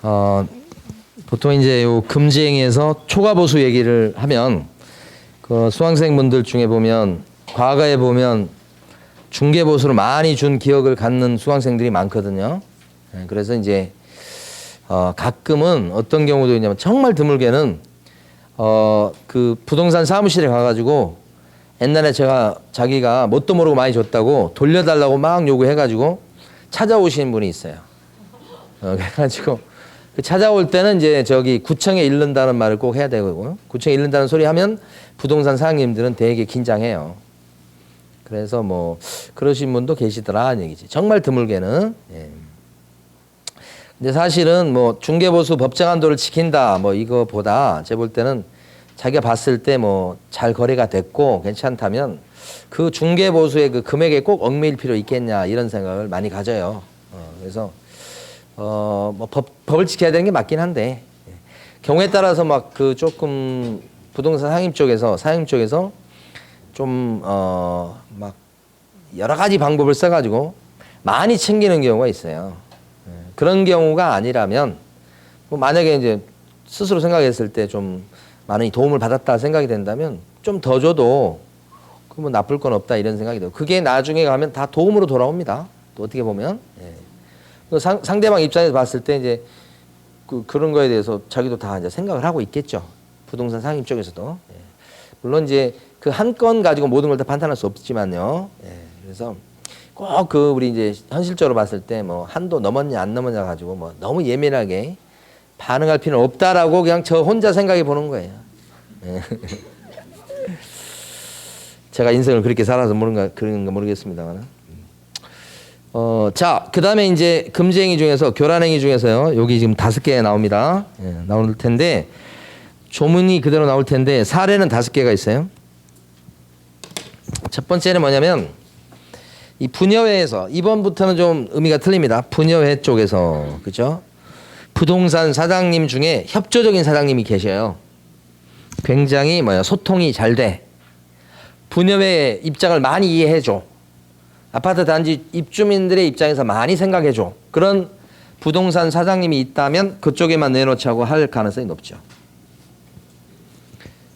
보통 이제 요 금지행위에서 초과보수 얘기를 하면 그 수강생분들 중에 보면 과거에 보면 중개보수를 많이 준 기억을 갖는 수강생들이 많거든요. 그래서 이제 가끔은 어떤 경우도 있냐면 정말 드물게는 그 부동산 사무실에 가가지고 옛날에 자기가 뭣도 모르고 많이 줬다고 돌려달라고 막 요구해가지고 찾아오시는 분이 있어요. 그래가지고 그 찾아올 때는 이제 저기 구청에 이른다는 말을 꼭 해야 되고요. 구청에 이른다는 소리 하면 부동산 사장님들은 되게 긴장해요. 그래서 뭐 그러신 분도 계시더라는 얘기지. 정말 드물게는. 예. 근데 사실은 뭐 중개보수 법정 한도를 지킨다 뭐 이거보다 제가 볼 때는 자기가 봤을 때 뭐 잘 거래가 됐고 괜찮다면 그 중개보수의 그 금액에 꼭 얽매일 필요 있겠냐 이런 생각을 많이 가져요. 그래서 뭐 법을 지켜야 되는 게 맞긴 한데 경우에 따라서 막 그 조금 부동산 사장님 쪽에서 좀 막 여러 가지 방법을 써가지고 많이 챙기는 경우가 있어요. 그런 경우가 아니라면 뭐 만약에 이제 스스로 생각했을 때 좀 많이 도움을 받았다 생각이 된다면 좀 더 줘도 그 뭐 나쁠 건 없다 이런 생각이 들어요. 그게 나중에 가면 다 도움으로 돌아옵니다. 또 어떻게 보면 상대방 입장에서 봤을 때 이제 그런 거에 대해서 자기도 다 이제 생각을 하고 있겠죠. 부동산 상임 쪽에서도. 물론 이제 그 한 건 가지고 모든 걸 다 판단할 수 없지만요. 그래서 꼭 그 우리 이제 현실적으로 봤을 때 뭐 한도 넘었냐 안 넘었냐 가지고 뭐 너무 예민하게 반응할 필요는 없다라고 그냥 저 혼자 생각해 보는 거예요. 제가 인생을 그렇게 살아서 그런가 모르겠습니다만. 자, 그 다음에 이제 금지행위 중에서 교란행위 중에서요. 여기 지금 5개 나옵니다. 나올 텐데 조문이 그대로 나올 텐데 사례는 5개가 있어요. 첫 번째는 뭐냐면 이 분여회에서 이번부터는 좀 의미가 틀립니다. 분여회 쪽에서 그죠? 부동산 사장님 중에 협조적인 사장님이 계셔요. 굉장히 소통이 잘 돼. 분여회의 입장을 많이 이해해줘. 아파트 단지 입주민들의 입장에서 많이 생각해줘. 그런 부동산 사장님이 있다면 그쪽에만 내놓자고 할 가능성이 높죠.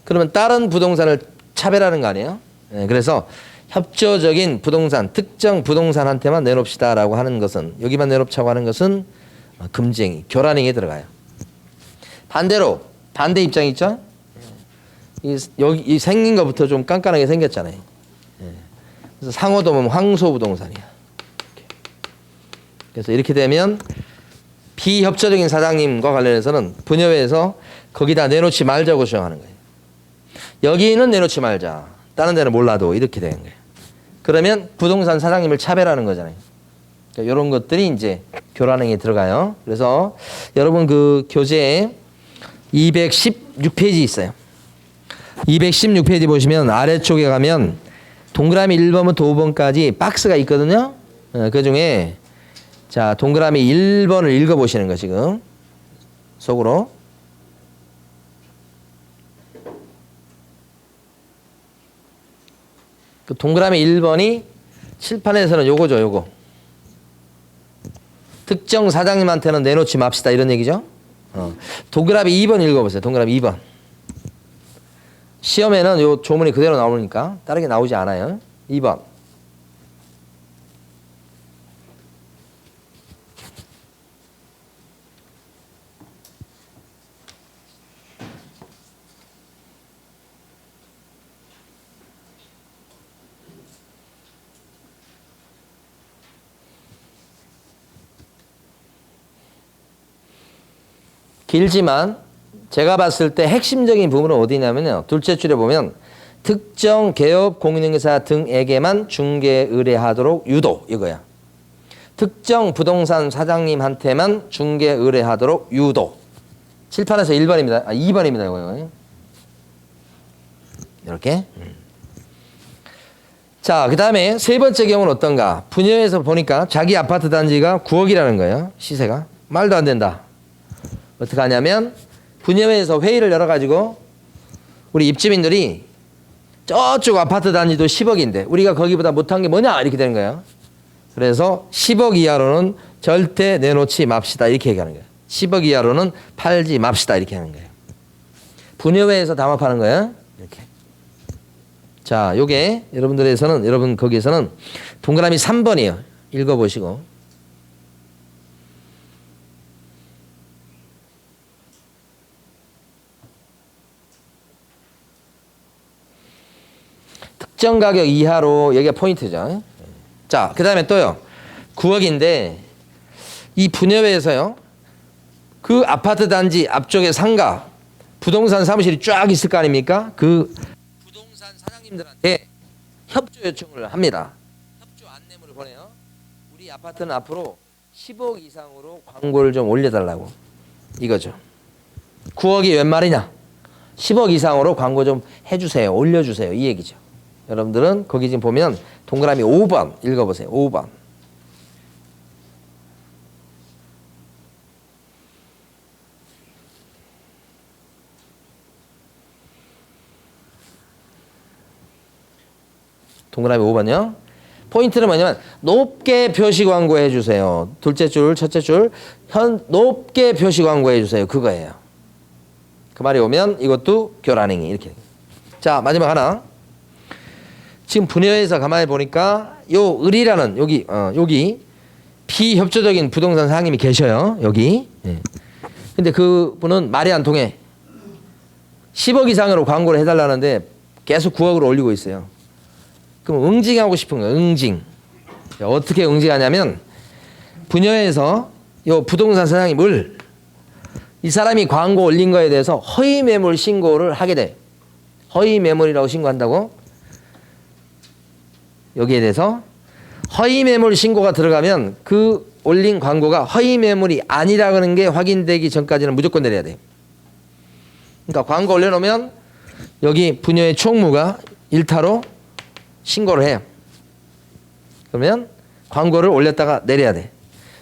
그러면 다른 부동산을 차별하는 거 아니에요? 그래서 협조적인 부동산, 특정 부동산한테만 내놓읍시다라고 하는 것은 여기만 내놓자고 하는 것은 금지행위, 교란행위에 들어가요. 반대로 반대 입장 있죠? 이 생긴 것부터 좀 깐깐하게 생겼잖아요. 그래서 상호도 보면 황소부동산이야. 그래서 이렇게 되면 비협조적인 사장님과 관련해서는 분여회에서 거기다 내놓지 말자고 주장하는 거예요. 여기는 내놓지 말자. 다른 데는 몰라도 이렇게 되는 거예요. 그러면 부동산 사장님을 차별하는 거잖아요. 그러니까 이런 것들이 이제 교란행위에 들어가요. 그래서 여러분 그 교재에 216페이지 있어요. 216페이지 보시면 아래쪽에 가면 동그라미 1번부터 5번까지 박스가 있거든요. 그 중에 자 동그라미 1번을 읽어보시는 거 지금 속으로. 그 동그라미 1번이 칠판에서는 요거죠, 요거. 특정 사장님한테는 내놓지 맙시다 이런 얘기죠. 동그라미 2번 읽어보세요. 동그라미 2번. 시험에는 요 조문이 그대로 나오니까 다르게 나오지 않아요. 2번. 길지만 제가 봤을 때 핵심적인 부분은 어디냐면요. 둘째 줄에 보면 특정 개업 공인중개사 등에게만 중개 의뢰하도록 유도 이거야. 특정 부동산 사장님한테만 중개 의뢰하도록 유도. 칠판에서 1번입니다. 2번입니다. 이거. 이렇게. 자, 그 다음에 세 번째 경우는 어떤가? 분여에서 보니까 자기 아파트 단지가 9억이라는 거예요. 시세가. 말도 안 된다. 어떻게 하냐면 분여회에서 회의를 열어가지고 우리 입주민들이 저쪽 아파트 단지도 10억인데 우리가 거기보다 못한 게 뭐냐 이렇게 되는 거예요. 그래서 10억 이하로는 절대 내놓지 맙시다 이렇게 얘기하는 거예요. 10억 이하로는 팔지 맙시다. 이렇게 하는 거예요. 분여회에서 담합하는 거야. 이렇게. 자, 요게 여러분 거기에서는 동그라미 3번이에요. 읽어보시고. 특정 가격 이하로 여기가 포인트죠. 자, 그 다음에 또요. 9억인데 이 분여회에서요. 그 아파트 단지 앞쪽에 상가, 부동산 사무실이 쫙 있을 거 아닙니까? 그 부동산 사장님들한테 협조 요청을 합니다. 협조 안내문을 보내요. 우리 아파트는 앞으로 10억 이상으로 광고를 좀 올려달라고. 이거죠. 9억이 웬 말이냐? 10억 이상으로 광고 좀 해주세요. 올려주세요. 이 얘기죠. 여러분들은 거기 지금 보면 동그라미 5번 읽어보세요. 5번. 동그라미 5번이요. 포인트는 뭐냐면 높게 표시 광고해 주세요. 둘째 줄, 첫째 줄 높게 표시 광고해 주세요. 그거예요. 그 말이 오면 이것도 교란행위 이렇게. 자, 마지막 하나. 지금 분여에서 가만히 보니까 요 을이라는 여기 비협조적인 부동산 사장님이 계셔요. 여기. 예. 근데 그분은 말이 안 통해. 10억 이상으로 광고를 해달라는데 계속 9억으로 올리고 있어요. 그럼 응징하고 싶은 거예요. 응징. 어떻게 응징하냐면 분여에서 요 부동산 사장님 이 사람이 광고 올린 거에 대해서 허위 매물 신고를 하게 돼. 허위 매물이라고 신고한다고? 여기에 대해서 허위 매물 신고가 들어가면 그 올린 광고가 허위 매물이 아니라는 게 확인되기 전까지는 무조건 내려야 돼. 그러니까 광고 올려놓으면 여기 분여의 총무가 일타로 신고를 해요. 그러면 광고를 올렸다가 내려야 돼.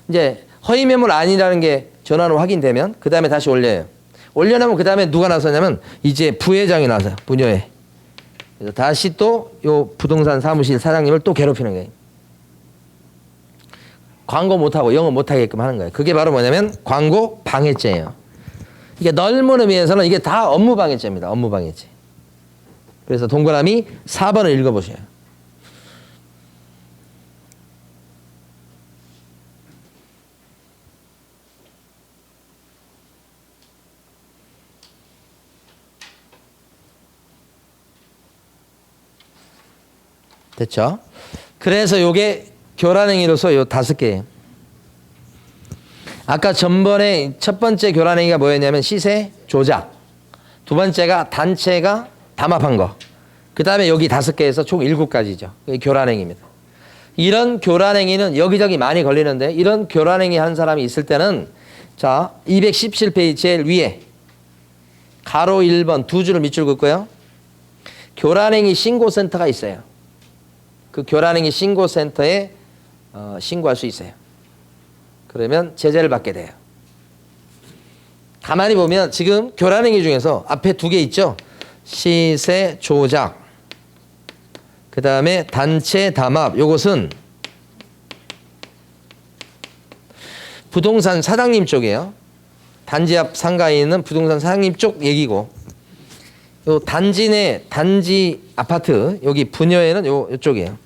이제 허위 매물 아니라는 게 전화로 확인되면 그 다음에 다시 올려요. 올려놓으면 그 다음에 누가 나서냐면 이제 부회장이 나서요. 분여회. 그래서 다시 또 요 부동산 사무실 사장님을 또 괴롭히는 거예요. 광고 못하고 영업 못하게끔 하는 거예요. 그게 바로 뭐냐면 광고 방해죄예요. 이게 넓은 의미에서는 이게 다 업무 방해죄입니다. 업무 방해죄. 그래서 동그라미 4번을 읽어보셔요. 됐죠? 그래서 요게 교란행위로서 요 5개. 아까 전번에 첫 번째 교란행위가 뭐였냐면 시세 조작. 두 번째가 단체가 담합한 거. 그 다음에 여기 5개에서 총 7가지죠. 이게 교란행위입니다. 이런 교란행위는 여기저기 많이 걸리는데 이런 교란행위 한 사람이 있을 때는 자 217페이지 제일 위에 가로 1번 두 줄을 밑줄 긋고요. 교란행위 신고센터가 있어요. 그 교란행위 신고센터에 신고할 수 있어요. 그러면 제재를 받게 돼요. 가만히 보면 지금 교란행위 중에서 앞에 2개 있죠. 시세 조작, 그 다음에 단체 담합. 요것은 부동산 사장님 쪽이에요. 단지 앞 상가에 있는 부동산 사장님 쪽 얘기고, 요 단지 내 단지 아파트 여기 분여에는 요쪽이에요.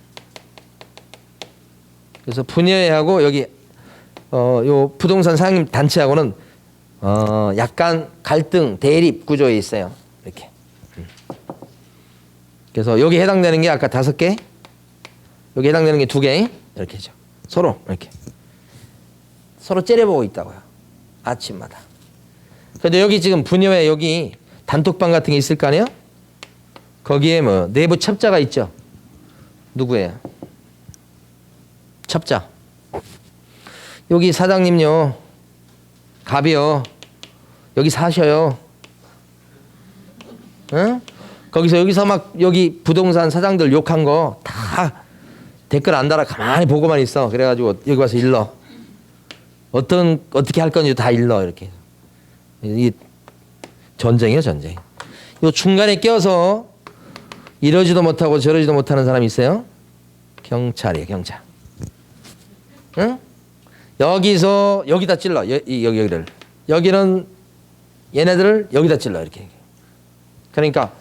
그래서 분여회하고 여기 요 부동산 사장님 단체하고는 약간 갈등 대립 구조에 있어요. 이렇게. 그래서 여기 해당되는 게 아까 5개, 여기 해당되는 게 2개 이렇게죠. 서로 이렇게 서로 째려보고 있다고요. 아침마다. 근데 여기 지금 분여회 여기 단톡방 같은 게 있을 거 아니에요? 거기에 뭐 내부 첩자가 있죠. 누구예요? 첩자. 여기 사장님요. 갑이요. 여기 사셔요. 응? 여기서 막 여기 부동산 사장들 욕한 거 다 댓글 안 달아 가만히 보고만 있어. 그래가지고 여기 와서 일러. 어떻게 할 건지 다 일러 이렇게. 이 전쟁이에요, 전쟁. 요 중간에 껴서 이러지도 못하고 저러지도 못하는 사람이 있어요. 경찰이에요, 경찰. 응? 여기서 여기다 찔러. 여기를. 여기는 얘네들을 여기다 찔러 이렇게. 그러니까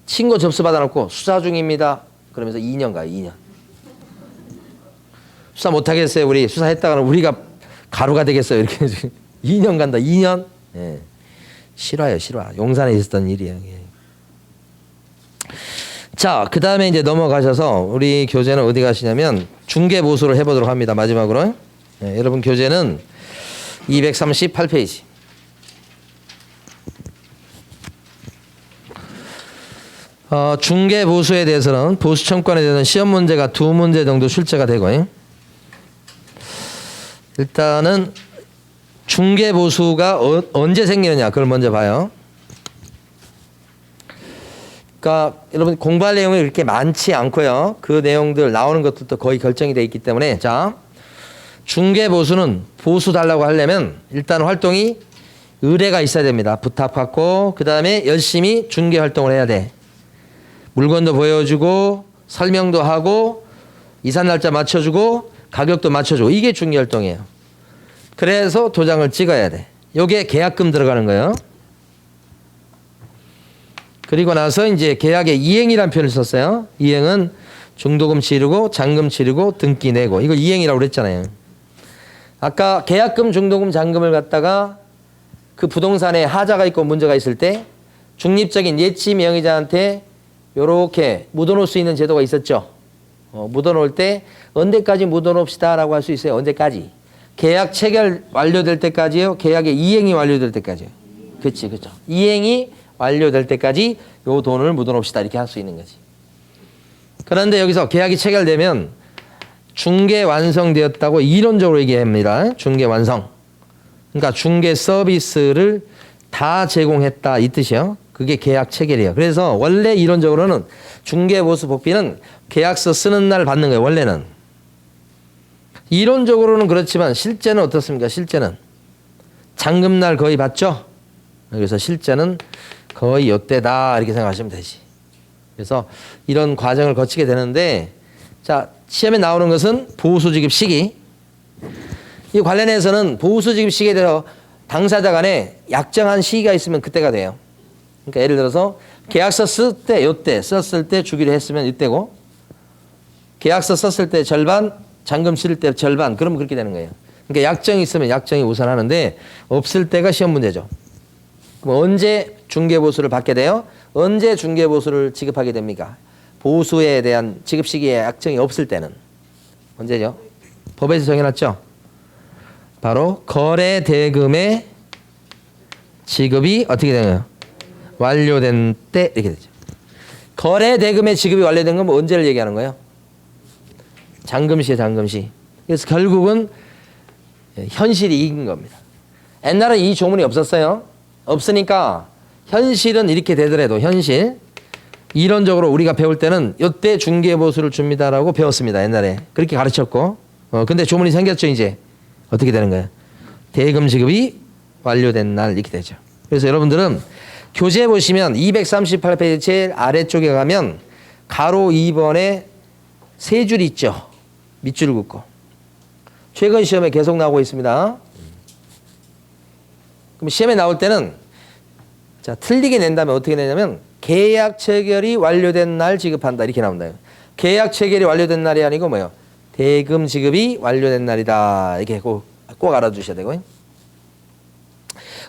신고 접수 받아놓고 수사 중입니다. 그러면서 2년 가요. 2년. 수사 못하겠어요. 우리 수사했다가는 우리가 가루가 되겠어요. 이렇게 2년 간다. 2년. 예. 실화예요. 실화. 용산에 있었던 일이에요. 예. 자, 그 다음에 이제 넘어가셔서 우리 교재는 어디 가시냐면 중개보수를 해보도록 합니다. 마지막으로. 예, 여러분 교재는 238페이지. 중개보수에 대해서는 보수청권에 대해서는 시험 문제가 2문제 정도 출제가 되고, 일단은 중개보수가 언제 생기느냐 그걸 먼저 봐요. 그러니까 여러분 공부할 내용이 그렇게 많지 않고요. 그 내용들 나오는 것들도 거의 결정이 돼 있기 때문에, 자, 중개보수는 보수 달라고 하려면 일단 활동이 의뢰가 있어야 됩니다. 부탁받고 그 다음에 열심히 중개 활동을 해야 돼. 물건도 보여주고 설명도 하고 이산 날짜 맞춰주고 가격도 맞춰주고 이게 중개 활동이에요. 그래서 도장을 찍어야 돼. 요게 계약금 들어가는 거예요. 그리고 나서 이제 계약에 이행이라는 표현을 썼어요. 이행은 중도금 치르고 잔금 치르고 등기 내고 이거 이행이라고 그랬잖아요. 아까 계약금, 중도금, 잔금을 갖다가 그 부동산에 하자가 있고 문제가 있을 때 중립적인 예치 명의자한테 요렇게 묻어놓을 수 있는 제도가 있었죠. 묻어놓을 때 언제까지 묻어놓읍시다라고 할 수 있어요. 언제까지? 계약 체결 완료될 때까지요. 계약의 이행이 완료될 때까지요. 그렇지, 그렇죠. 이행이 완료될 때까지 요 돈을 묻어놓읍시다 이렇게 할 수 있는 거지. 그런데 여기서 계약이 체결되면 중개 완성되었다고 이론적으로 얘기합니다. 중개 완성. 그러니까 중개 서비스를 다 제공했다 이 뜻이요. 그게 계약 체결이에요. 그래서 원래 이론적으로는 중개보수 복비는 계약서 쓰는 날 받는 거예요. 원래는. 이론적으로는 그렇지만 실제는 어떻습니까? 실제는 잔금날 거의 받죠. 그래서 실제는 거의 이때다 이렇게 생각하시면 되지. 그래서 이런 과정을 거치게 되는데, 자, 시험에 나오는 것은 보수지급 시기. 이 관련해서는 보수지급 시기에 대해서 당사자 간에 약정한 시기가 있으면 그때가 돼요. 그러니까 예를 들어서 계약서 쓸 때 요때 썼을 때 주기로 했으면 이때고, 계약서 썼을 때 절반, 잔금 치를 때 절반, 그러면 그렇게 되는 거예요. 그러니까 약정이 있으면 약정이 우선하는데 없을 때가 시험 문제죠. 그럼 언제 중개보수를 받게 돼요? 언제 중개보수를 지급하게 됩니까? 보수에 대한 지급 시기에 약정이 없을 때는 언제죠? 법에서 정해놨죠? 바로 거래 대금의 지급이 어떻게 되나요? 완료된 때 이렇게 되죠. 거래 대금의 지급이 완료된 건 뭐 언제를 얘기하는 거예요? 잔금시에 잔금시. 그래서 결국은 현실이 이긴 겁니다. 옛날에 이 조문이 없었어요. 없으니까 현실은 이렇게 되더라도 현실 이론적으로 우리가 배울 때는 이때 중개보수를 줍니다라고 배웠습니다. 옛날에 그렇게 가르쳤고, 근데 조문이 생겼죠. 이제 어떻게 되는 거예요? 대금 지급이 완료된 날 이렇게 되죠. 그래서 여러분들은 교재 보시면 238페이지 제일 아래쪽에 가면 가로 2번에 세 줄 있죠. 밑줄 긋고. 최근 시험에 계속 나오고 있습니다. 그럼 시험에 나올 때는, 자, 틀리게 낸다면 어떻게 내냐면 계약 체결이 완료된 날 지급한다 이렇게 나온다. 계약 체결이 완료된 날이 아니고 뭐예요? 대금 지급이 완료된 날이다 이렇게 꼭 알아두셔야 되고,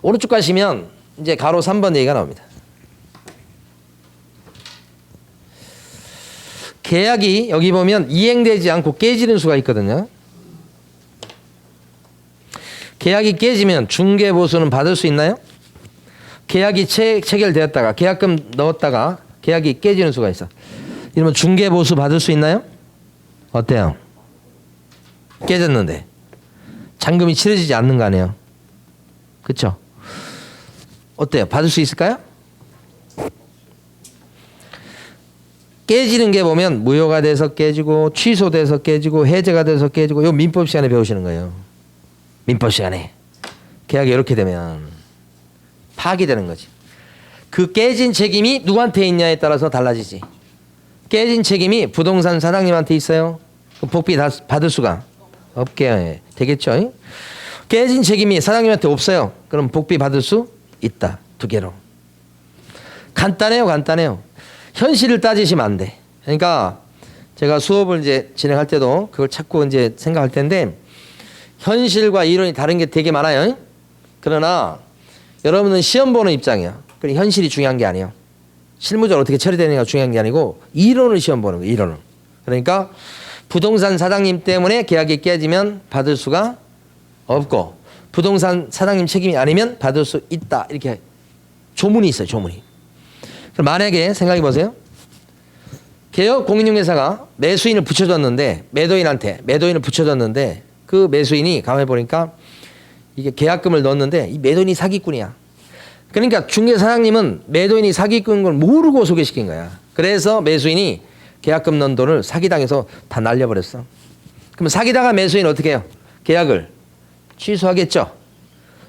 오른쪽 가시면 이제 가로 3번 얘기가 나옵니다. 계약이 여기 보면 이행되지 않고 깨지는 수가 있거든요. 계약이 깨지면 중개보수는 받을 수 있나요? 계약이 체결되었다가 계약금 넣었다가 계약이 깨지는 수가 있어. 이러면 중개보수 받을 수 있나요? 어때요? 깨졌는데 잔금이 치러지지 않는 거 아니에요? 그렇죠? 어때요? 받을 수 있을까요? 깨지는 게 보면 무효가 돼서 깨지고 취소돼서 깨지고 해제가 돼서 깨지고, 요 민법 시간에 배우시는 거예요. 민법 시간에 계약이 이렇게 되면 파기되는 거지. 그 깨진 책임이 누구한테 있냐에 따라서 달라지지. 깨진 책임이 부동산 사장님한테 있어요. 그 복비 다 받을 수가 없게 되겠죠. 깨진 책임이 사장님한테 없어요. 그럼 복비 받을 수 있다. 두 개로. 간단해요, 간단해요. 현실을 따지시면 안 돼. 그러니까 제가 수업을 이제 진행할 때도 그걸 자꾸 이제 생각할 텐데 현실과 이론이 다른 게 되게 많아요. 그러나 여러분은 시험 보는 입장이야. 그럼 현실이 중요한 게 아니에요. 실무적으로 어떻게 처리되느냐가 중요한 게 아니고 이론을 시험 보는 거예요. 이론을. 그러니까 부동산 사장님 때문에 계약이 깨지면 받을 수가 없고 부동산 사장님 책임이 아니면 받을 수 있다. 이렇게 조문이 있어요. 조문이. 그럼 만약에 생각해 보세요. 개업 공인중개사가 매수인을 붙여줬는데 매도인을 붙여줬는데 그 매수인이 가만히 보니까 이게 계약금을 넣었는데 이 매도인이 사기꾼이야. 그러니까 중개사장님은 매도인이 사기꾼인 걸 모르고 소개시킨 거야. 그래서 매수인이 계약금 넣은 돈을 사기당해서 다 날려버렸어. 그럼 사기당한 매수인은 어떻게 해요? 계약을 취소하겠죠.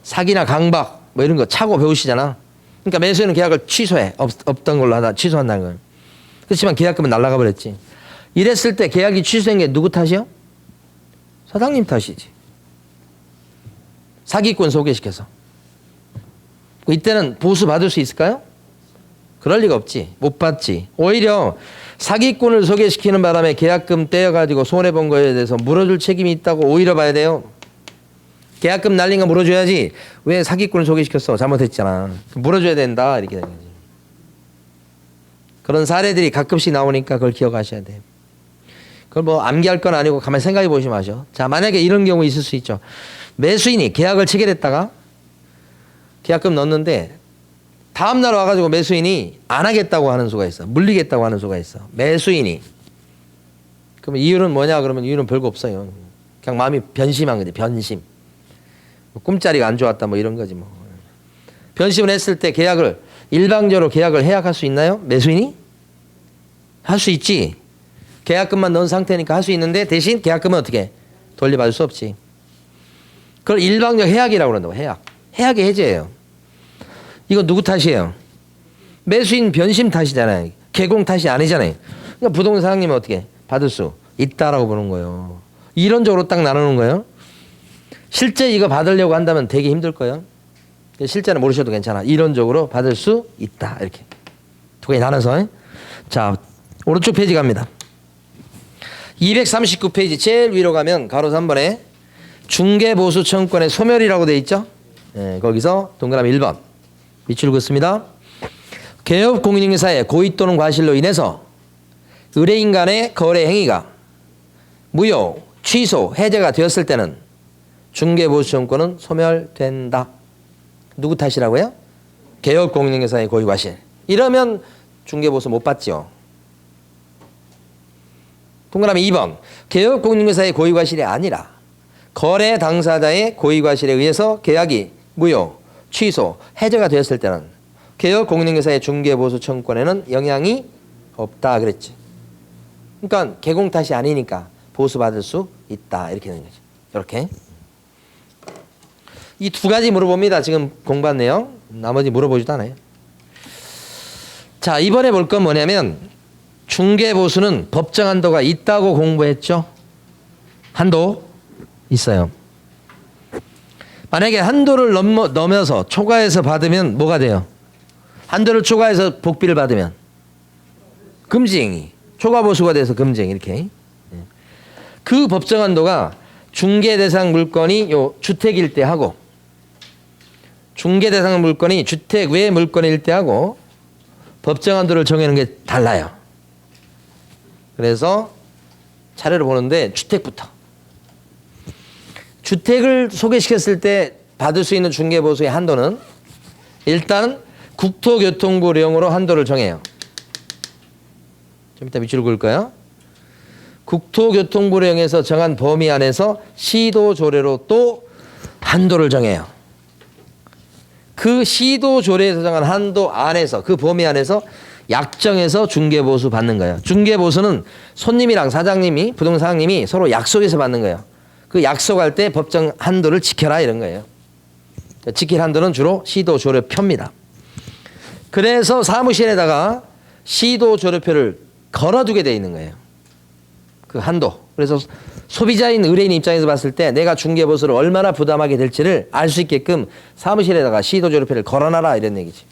사기나 강박 뭐 이런 거 차고 배우시잖아. 그러니까 매수인은 계약을 취소해. 없던 걸로 하다 취소한다는 거예요. 그렇지만 계약금은 날아가 버렸지. 이랬을 때 계약이 취소된 게 누구 탓이요? 사장님 탓이지. 사기꾼 소개시켜서. 이때는 보수 받을 수 있을까요? 그럴 리가 없지. 못 받지. 오히려 사기꾼을 소개시키는 바람에 계약금 떼어가지고 손해본 거에 대해서 물어줄 책임이 있다고 오히려 봐야 돼요. 계약금 날린 거 물어줘야지. 왜 사기꾼을 소개시켰어? 잘못했잖아. 물어줘야 된다. 이렇게 되는 거지. 그런 사례들이 가끔씩 나오니까 그걸 기억하셔야 돼요. 그걸 뭐 암기할 건 아니고 가만히 생각해 보시면 아죠. 자, 만약에 이런 경우 있을 수 있죠. 매수인이 계약을 체결했다가 계약금 넣었는데 다음날 와가지고 매수인이 안 하겠다고 하는 수가 있어. 물리겠다고 하는 수가 있어. 매수인이. 그럼 이유는 뭐냐? 그러면 이유는 별거 없어요. 그냥 마음이 변심한 거지. 변심. 뭐 꿈자리가 안 좋았다 뭐 이런 거지 뭐. 변심을 했을 때 계약을 일방적으로 계약을 해약할 수 있나요? 매수인이? 할 수 있지. 계약금만 넣은 상태니까 할 수 있는데 대신 계약금은 어떻게? 돌려받을 수 없지. 그걸 일방적 해약이라고 그런다고. 해약. 해약의 해제예요. 이거 누구 탓이에요? 매수인 변심 탓이잖아요. 개공 탓이 아니잖아요. 그러니까 부동산 사장님은 어떻게? 받을 수 있다라고 보는 거예요. 이론적으로 딱 나누는 거예요. 실제 이거 받으려고 한다면 되게 힘들 거예요. 실제는 모르셔도 괜찮아. 이론적으로 받을 수 있다. 이렇게 두 개 나눠서. 자, 오른쪽 페이지 갑니다. 239페이지 제일 위로 가면 가로 3번에 중개보수 청구권의 소멸이라고 돼 있죠. 네, 거기서 동그라미 1번 밑줄 긋습니다. 개업 공인중개사의 고의 또는 과실로 인해서 의뢰인 간의 거래 행위가 무효, 취소, 해제가 되었을 때는 중개보수 청구권은 소멸된다. 누구 탓이라고요? 개업 공인중개사의 고의 과실. 이러면 중개보수 못 받죠. 동그라미 2번 개업 공인중개사의 고의 과실이 아니라 거래 당사자의 고의 과실에 의해서 계약이 무효, 취소, 해제가 되었을 때는 개업 공인중개사의 중개보수 청구권에는 영향이 없다 그랬지. 그러니까 개공 탓이 아니니까 보수받을 수 있다 이렇게 되는 거지. 이렇게. 이 두 가지 물어봅니다. 지금 공부한 내용. 나머지 물어보지도 않아요. 자, 이번에 볼 건 뭐냐면 중개보수는 법정 한도가 있다고 공부했죠. 한도 있어요. 만약에 한도를 넘어서 초과해서 받으면 뭐가 돼요? 한도를 초과해서 복비를 받으면 금지행위. 초과보수가 돼서 금지행위 이렇게. 그 법정 한도가 중개 대상 물건이 요 주택일 때 하고 중개 대상 물건이 주택 외 물건일 때 하고 법정 한도를 정하는 게 달라요. 그래서 차례로 보는데 주택부터. 주택을 소개시켰을 때 받을 수 있는 중개보수의 한도는 일단 국토교통부령으로 한도를 정해요. 좀 이따 밑줄 그을까요? 국토교통부령에서 정한 범위 안에서 시도조례로 또 한도를 정해요. 그 시도조례에서 정한 한도 안에서 그 범위 안에서 약정해서 중개보수 받는 거예요. 중개보수는 손님이랑 사장님이 부동산 사장님이 서로 약속해서 받는 거예요. 그 약속할 때 법정 한도를 지켜라 이런 거예요. 지킬 한도는 주로 시도조례표입니다. 그래서 사무실에다가 시도조례표를 걸어두게 돼 있는 거예요. 그 한도 그래서 소비자인 의뢰인 입장에서 봤을 때 내가 중개보수를 얼마나 부담하게 될지를 알 수 있게끔 사무실에다가 시도조례표를 걸어놔라 이런 얘기지.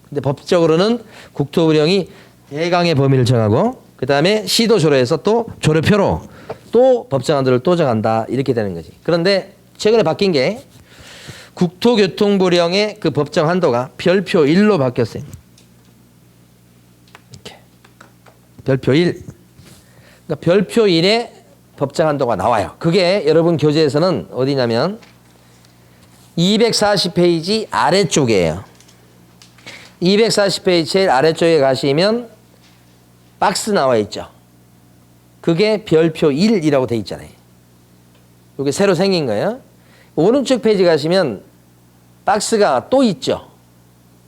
근데 법적으로는 국토부령이 대강의 범위를 정하고 그 다음에 시도조례에서 또 조례표로 또 법정한도를 또 정한다 이렇게 되는 거지. 그런데 최근에 바뀐 게 국토교통부령의 그 법정 한도가 별표 1로 바뀌었어요. 이렇게. 별표 1. 그러니까 별표 1에 법정 한도가 나와요. 그게 여러분 교재에서는 어디냐면 240페이지 아래쪽이에요. 240페이지 제일 아래쪽에 가시면 박스 나와 있죠. 그게 별표 1이라고 돼 있잖아요. 이게 새로 생긴 거예요. 오른쪽 페이지 가시면 박스가 또 있죠.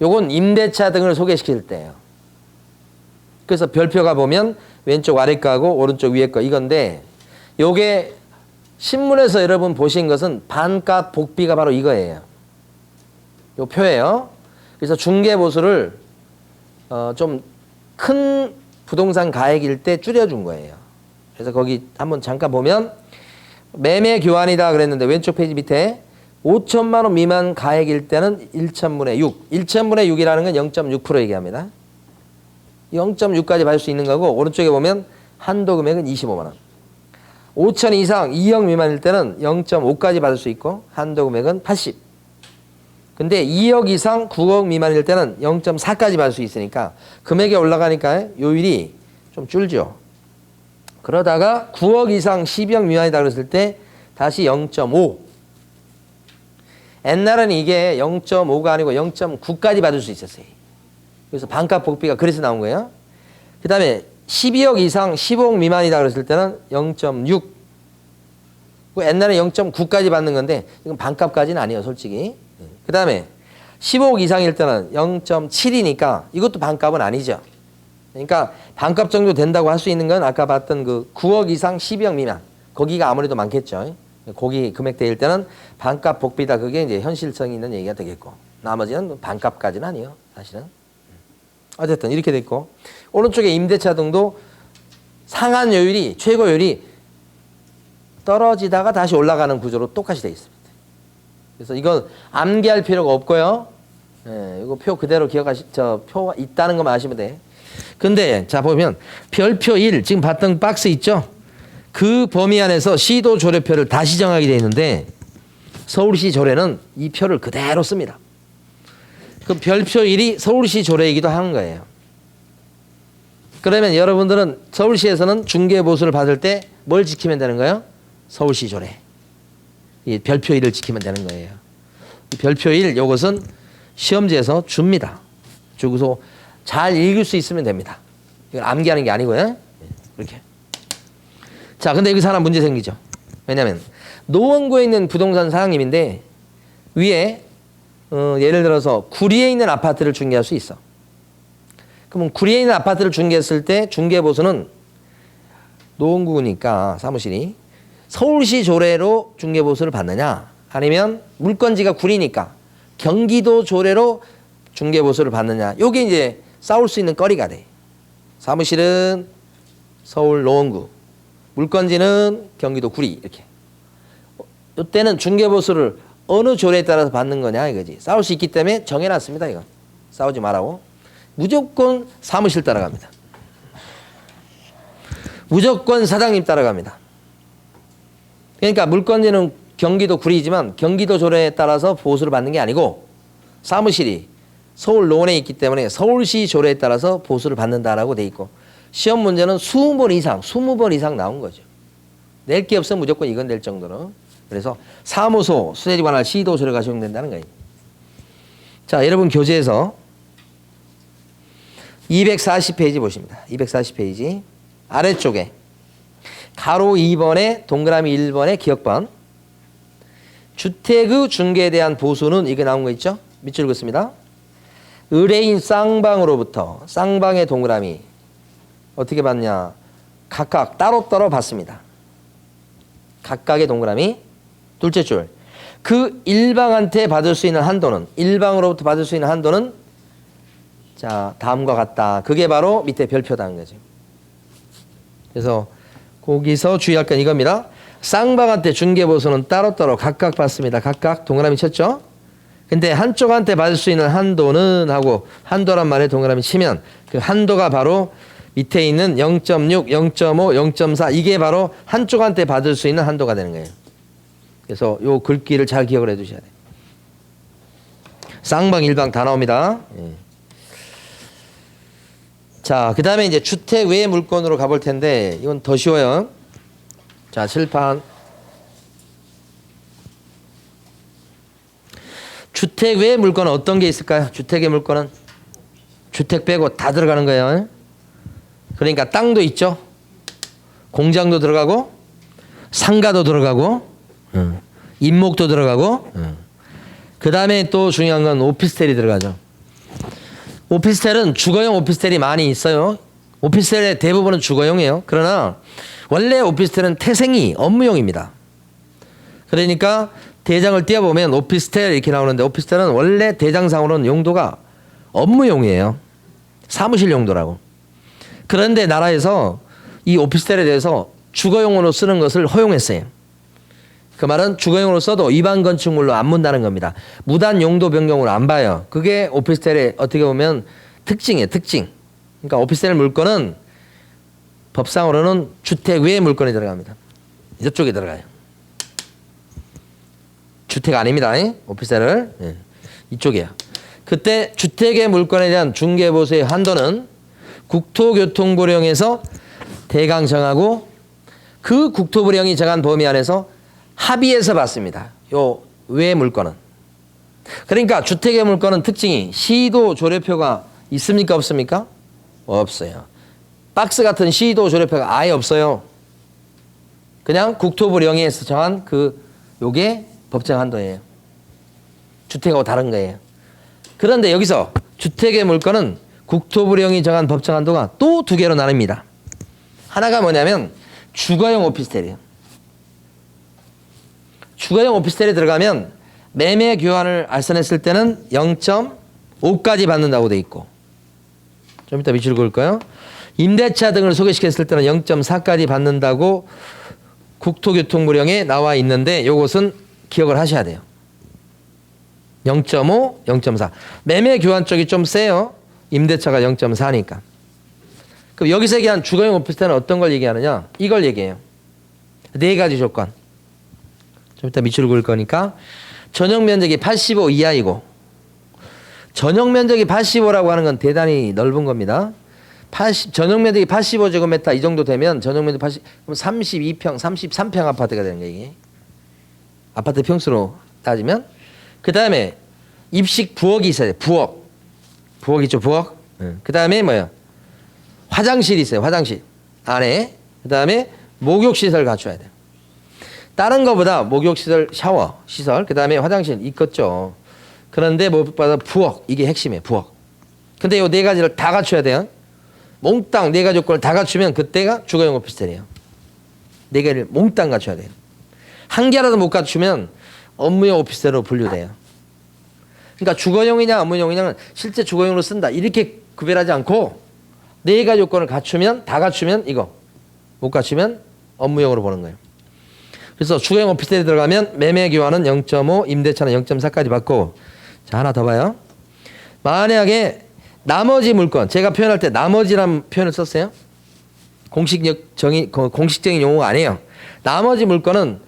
요건 임대차 등을 소개시킬 때예요. 그래서 별표가 보면 왼쪽 아래 거하고 오른쪽 위에 거 이건데 요게 신문에서 여러분 보신 것은 반값 복비가 바로 이거예요. 요 표예요. 그래서 중개보수를 좀 큰 부동산 가액일 때 줄여준 거예요. 그래서 거기 한번 잠깐 보면 매매 교환이다 그랬는데 왼쪽 페이지 밑에 5천만 원 미만 가액일 때는 1천분의 6. 1천분의 6이라는 건 0.6% 얘기합니다. 0.6까지 받을 수 있는 거고 오른쪽에 보면 한도 금액은 25만 원. 5천 이상 2억 미만일 때는 0.5까지 받을 수 있고 한도 금액은 80. 근데 2억 이상 9억 미만일 때는 0.4까지 받을 수 있으니까 금액이 올라가니까 요율이 좀 줄죠. 그러다가 9억 이상 12억 미만이다 그랬을 때 다시 0.5. 옛날에는 이게 0.5가 아니고 0.9까지 받을 수 있었어요. 그래서 반값 복비가 그래서 나온 거예요. 그 다음에 12억 이상 15억 미만이다 그랬을 때는 0.6. 옛날에 0.9까지 받는 건데 이건 반값까지는 아니에요, 솔직히. 그 다음에 15억 이상일 때는 0.7이니까 이것도 반값은 아니죠. 그러니까 반값 정도 된다고 할 수 있는 건 아까 봤던 그 9억 이상 12억 미만 거기가 아무래도 많겠죠. 거기 금액대일 때는 반값 복비다 그게 이제 현실성 있는 얘기가 되겠고 나머지는 반값까지는 아니에요, 사실은. 어쨌든 이렇게 됐고 오른쪽에 임대차 등도 상한 요율이 최고요율이 떨어지다가 다시 올라가는 구조로 똑같이 되어 있습니다. 그래서 이건 암기할 필요가 없고요. 예, 이거 표 그대로 표가 있다는 것만 아시면 돼. 근데 자 보면 별표 1 지금 봤던 박스 있죠? 그 범위 안에서 시도 조례표를 다시 정하게 되어 있는데 서울시 조례는 이 표를 그대로 씁니다. 그 별표 1이 서울시 조례이기도 하는 거예요. 그러면 여러분들은 서울시에서는 중개보수를 받을 때 뭘 지키면 되는 거예요? 서울시 조례. 이 별표 1을 지키면 되는 거예요. 이 별표 1 이것은 시험지에서 줍니다. 주고서 잘 읽을 수 있으면 됩니다. 이건 암기하는 게 아니고요. 이렇게. 자, 근데 여기서 하나 문제 생기죠. 왜냐하면 노원구에 있는 부동산 사장님인데 위에 예를 들어서 구리에 있는 아파트를 중개할 수 있어. 그러면 구리에 있는 아파트를 중개했을 때 중개보수는 노원구니까 사무실이 서울시 조례로 중개보수를 받느냐 아니면 물건지가 구리니까 경기도 조례로 중개보수를 받느냐 요게 이제 싸울 수 있는 거리가 돼. 사무실은 서울 노원구, 물건지는 경기도 구리 이렇게. 이때는 중개보수를 어느 조례에 따라서 받는 거냐 이거지. 싸울 수 있기 때문에 정해놨습니다. 이거 싸우지 말라고. 무조건 사무실 따라갑니다. 무조건 사장님 따라갑니다. 그러니까 물건지는 경기도 구리지만 경기도 조례에 따라서 보수를 받는 게 아니고 사무실이 서울 노원에 있기 때문에 서울시 조례에 따라서 보수를 받는다라고 돼 있고 시험 문제는 20번 이상 나온 거죠. 낼 게 없으면 무조건 이건 낼 정도로. 그래서 사무소, 수혜지 관할 시도 조례가 적용된다는 거예요. 자, 여러분 교재에서 240페이지 보십니다. 240페이지 아래쪽에 가로 2번에 동그라미 1번에 기억번 주택의 중개에 대한 보수는 이게 나온 거 있죠? 밑줄 긋습니다. 의뢰인 쌍방으로부터 쌍방의 동그라미 어떻게 받냐? 각각 따로따로 받습니다. 각각의 동그라미 둘째 줄. 그 일방한테 받을 수 있는 한도는 일방으로부터 받을 수 있는 한도는 자 다음과 같다. 그게 바로 밑에 별표다는 거죠. 그래서 거기서 주의할 건 이겁니다. 쌍방한테 중개보수는 따로따로 각각 받습니다. 각각 동그라미 쳤죠? 근데 한쪽한테 받을 수 있는 한도는 하고 한도란 말에 동그라미 치면 그 한도가 바로 밑에 있는 0.6, 0.5, 0.4 이게 바로 한쪽한테 받을 수 있는 한도가 되는 거예요. 그래서 요 글귀를 잘 기억을 해 두셔야 돼요. 쌍방, 일방 다 나옵니다. 예. 자, 그 다음에 이제 주택 외 물건으로 가볼 텐데 이건 더 쉬워요. 자, 칠판. 주택 외 물건은 어떤 게 있을까요? 주택의 물건은 주택 빼고 다 들어가는 거예요. 그러니까 땅도 있죠. 공장도 들어가고 상가도 들어가고 임목도 들어가고 그 다음에 또 중요한 건 오피스텔이 들어가죠. 오피스텔은 주거용 오피스텔이 많이 있어요. 오피스텔의 대부분은 주거용이에요. 그러나 원래 오피스텔은 태생이 업무용입니다. 그러니까 대장을 띄워보면 오피스텔 이렇게 나오는데 오피스텔은 원래 대장상으로는 용도가 업무용이에요. 사무실 용도라고. 그런데 나라에서 이 오피스텔에 대해서 주거용으로 쓰는 것을 허용했어요. 그 말은 주거용으로 써도 일반 건축물로 안 문다는 겁니다. 무단 용도 변경으로 안 봐요. 그게 오피스텔의 어떻게 보면 특징이에요. 특징. 그러니까 오피스텔 물건은 법상으로는 주택 외의 물건이 들어갑니다. 이쪽에 들어가요. 주택 아닙니다. 오피스텔을. 예. 이쪽이에요. 그때 주택의 물건에 대한 중개보수의 한도는 국토교통부령에서 대강 정하고 그 국토부령이 정한 범위 안에서 합의해서 받습니다. 요 외 물건은. 그러니까 주택의 물건은 특징이 시도 조례표가 있습니까? 없습니까? 없어요. 박스 같은 시도 조례표가 아예 없어요. 그냥 국토부령에서 정한 요게 법정 한도예요. 주택하고 다른 거예요. 그런데 여기서 주택의 물건은 국토부령이 정한 법정 한도가 또 두 개로 나뉩니다. 하나가 뭐냐면 주거용 오피스텔이에요. 주거용 오피스텔에 들어가면 매매 교환을 알선했을 때는 0.5까지 받는다고 돼 있고 좀 이따 밑줄 그을까요? 임대차 등을 소개시켰을 때는 0.4까지 받는다고 국토교통부령에 나와 있는데 이것은 기억을 하셔야 돼요. 0.5, 0.4. 매매 교환 쪽이 좀 세요. 임대차가 0.4니까. 그럼 여기서 얘기한 주거용 오피스텔은 어떤 걸 얘기하느냐? 이걸 얘기해요. 네 가지 조건. 좀 이따 밑줄 그을 거니까 전용 면적이 85 이하이고 전용 면적이 85라고 하는 건 대단히 넓은 겁니다. 전용 면적이 85제곱미터 이 정도 되면 전용 면적 80, 그럼 32평, 33평 아파트가 되는 거예요. 이게. 아파트 평수로 따지면 그 다음에 입식 부엌이 있어야 돼. 부엌 있죠. 부엌. 그 다음에 뭐야? 화장실이 있어요. 화장실 안에. 그 다음에 목욕시설 갖춰야 돼요. 다른 거보다 목욕시설, 샤워 시설, 그 다음에 화장실 있겠죠. 그런데 무엇보다 부엌, 이게 핵심이에요. 부엌. 근데 이 네 가지를 다 갖춰야 돼요. 몽땅 네 가지 조건을 다 갖추면 그때가 주거용 오피스텔이에요. 네 개를 몽땅 갖춰야 돼요. 한 개라도 못 갖추면 업무용 오피스텔로 분류돼요. 그러니까 주거용이냐 업무용이냐는 실제 주거용으로 쓴다 이렇게 구별하지 않고 네 가지 조건을 갖추면 다 갖추면 이거, 못 갖추면 업무용으로 보는 거예요. 그래서 주거용 오피스텔에 들어가면 매매 교환은 0.5, 임대차는 0.4까지 받고 자 하나 더 봐요. 만약에 나머지 물건 제가 표현할 때 나머지란 표현을 썼어요. 공식적인 용어가 아니에요. 나머지 물건은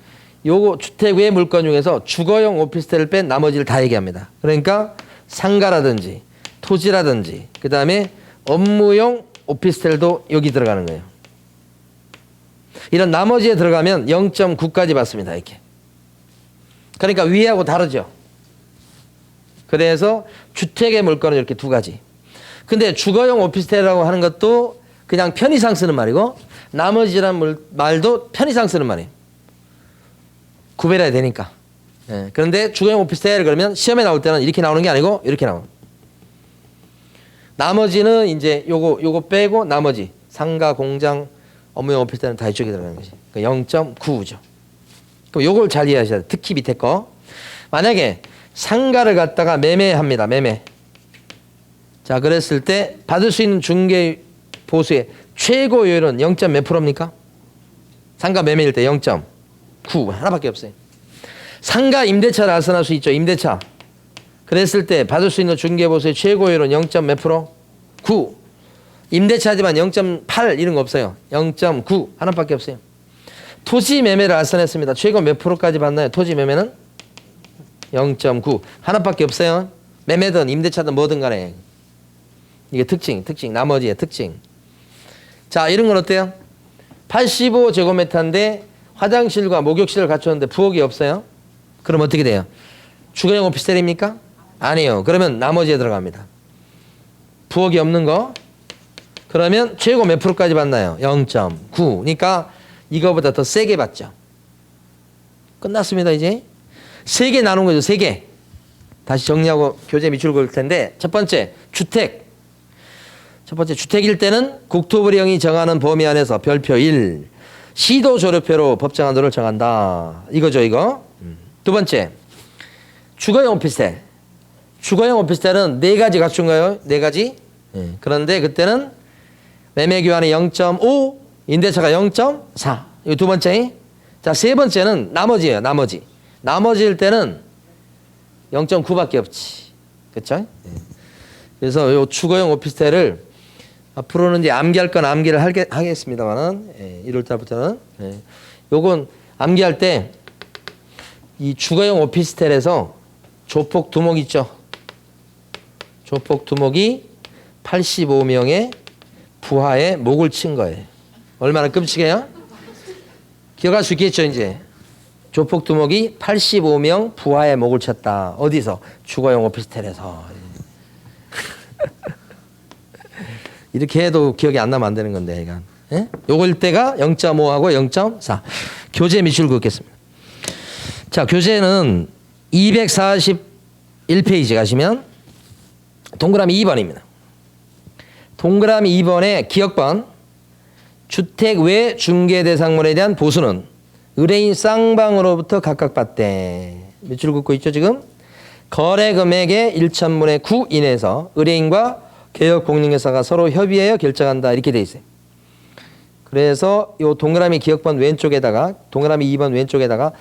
요거 주택 외 물건 중에서 주거용 오피스텔을 뺀 나머지를 다 얘기합니다. 그러니까 상가라든지 토지라든지 그 다음에 업무용 오피스텔도 여기 들어가는 거예요. 이런 나머지에 들어가면 0.9까지 받습니다. 이렇게. 그러니까 위하고 다르죠. 그래서 주택의 물건은 이렇게 두 가지. 근데 주거용 오피스텔이라고 하는 것도 그냥 편의상 쓰는 말이고 나머지란 말도 편의상 쓰는 말이에요. 구별해야 되니까. 예. 그런데 주거용 오피스텔 그러면 시험에 나올 때는 이렇게 나오는 게 아니고 이렇게 나와요. 나머지는 이제 요거 빼고 나머지 상가, 공장, 업무용 오피스텔은 다 이쪽에 들어가는 거지. 그러니까 0.9죠. 그럼 요걸 잘 이해하셔야 돼요. 특히 밑에 거. 만약에 상가를 갖다가 매매합니다. 매매. 자, 그랬을 때 받을 수 있는 중개 보수의 최고율은 0. 몇 프로입니까? 상가 매매일 때 0.9 하나밖에 없어요. 상가 임대차를 알선할 수 있죠. 임대차. 그랬을 때 받을 수 있는 중개보수의 최고율은 0. 몇 프로? 9. 임대차지만 0.8 이런 거 없어요. 0.9 하나밖에 없어요. 토지 매매를 알선했습니다. 최고 몇 프로까지 받나요? 토지 매매는 0.9 하나밖에 없어요. 매매든 임대차든 뭐든 간에. 이게 특징 나머지의 특징. 자, 이런 건 어때요? 85제곱미터인데 화장실과 목욕실을 갖췄는데 부엌이 없어요. 그럼 어떻게 돼요? 주거용 오피스텔입니까? 아니에요. 그러면 나머지에 들어갑니다. 부엌이 없는 거. 그러면 최고 몇 프로까지 받나요? 0.9. 그러니까 이거보다 더 세게 받죠. 끝났습니다. 이제 3개 나눈 거죠. 3개. 다시 정리하고 교재 밑줄 그을 텐데, 첫 번째 주택. 첫 번째 주택일 때는 국토부령이 정하는 범위 안에서 별표 1 시도 조례표로 법정 한도를 정한다. 이거죠, 이거. 두 번째 주거용 오피스텔. 주거용 오피스텔은 4가지 갖춘 거예요. 4가지. 그런데 그때는 매매 교환이 0.5, 임대차가 0.4. 이거 두 번째. 자, 세 번째는 나머지예요. 나머지일 때는 0.9밖에 없지. 그렇죠? 그래서 요 주거용 오피스텔을 앞으로는 이제 암기할 건 암기를 하겠습니다만은 1월 달부터는 요건 암기할 때 이 주거용 오피스텔에서 조폭 두목 있죠. 조폭 두목이 85명의 부하에 목을 친 거예요. 얼마나 끔찍해요? 기억할 수 있겠죠, 이제. 조폭 두목이 85명 부하의 목을 쳤다. 어디서? 주거용 오피스텔에서. 이렇게 해도 기억이 안 나면 안 되는 건데, 이건. 예? 요걸 때가 0.5하고 0.4. 교재 밑줄 긋겠습니다. 자, 교재는 241페이지 가시면 동그라미 2번입니다. 동그라미 2번의 기억번. 주택 외 중개 대상물에 대한 보수는 의뢰인 쌍방으로부터 각각 받되. 밑줄 긋고 있죠, 지금? 거래 금액의 1천분의 9 이내에서 의뢰인과 개혁공인회사가 서로 협의하여 결정한다. 이렇게 돼 있어요. 그래서 이 동그라미 기억번 왼쪽에다가, 동그라미 2번 왼쪽에다가